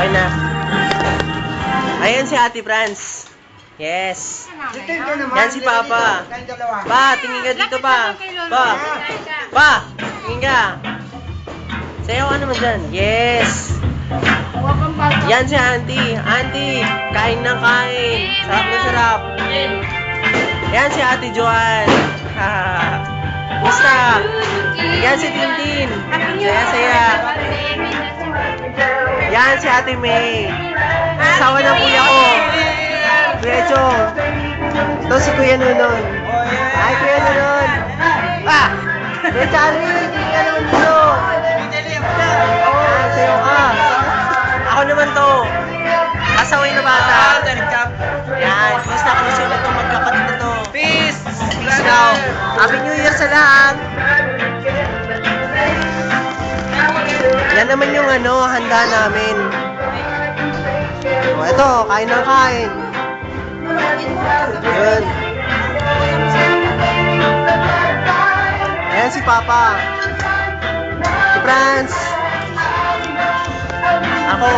Okay na. Ayan si Ate Franz. Yes. Yan si Papa. Pa, tingin ka dito pa. Pa, tingin ka. Sayaw ka naman dyan. Yes. Yan si Auntie. Auntie, kain ng kain. Sarap na sarap. Yan si Ate Joan. Musta? Yan si Tintin. Saya-saya. Yan si Ate May. Asawa ng kuya ko. Kuya Chong. Ito si Kuya Nunon. Ay, Kuya Nunon. Ah! Kuya Charlie, hindi ka naman dito. Ah, sayo ka. Ako naman to. Asaway na bata. Yan, peace na close yung itong magkapatid na to. Peace! Peace now. Happy New Year sa lahat. Yan naman yung handa namin. O, ito, kain ng kain. Yun. Ayan si Papa. Si Franz. Ako.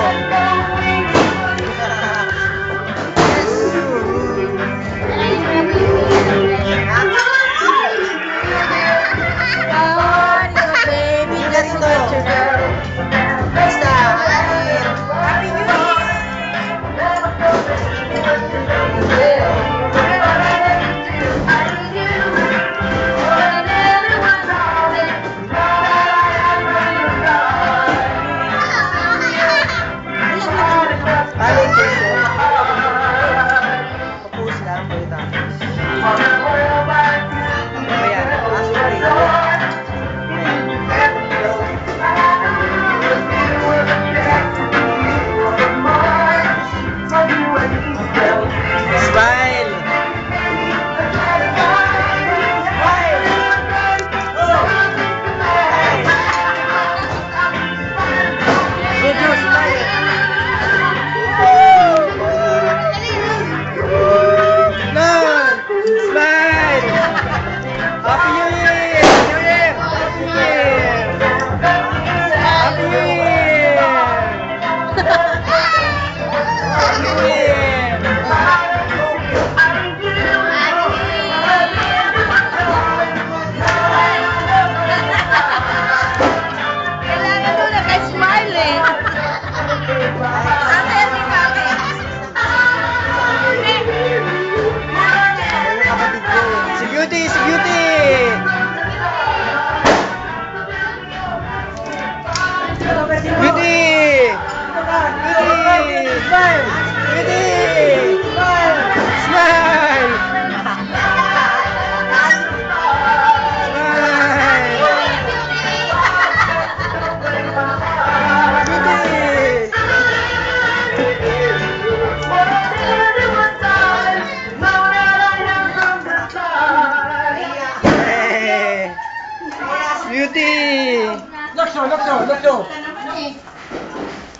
Beauty! Lokso!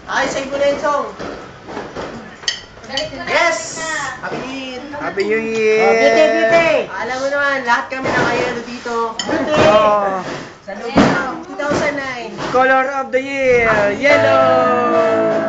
Ay, say ko na yung song. Yes! Happy New Year! Beauty! Alam mo naman, lahat kami nakayelo dito. Oh, Sa loob ng 2009. color of the year, yellow!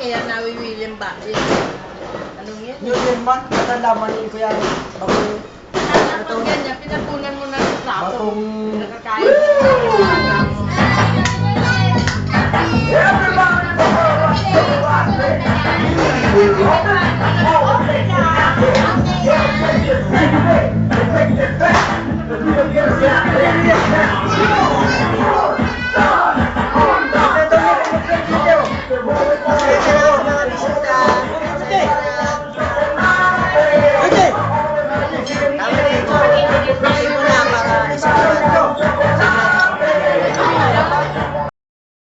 Kaya nawiwilim ba? Anong yan? New Year man, matalaman ko yan. Ano ganyan? Pinapunan mo na sa plato. Bagong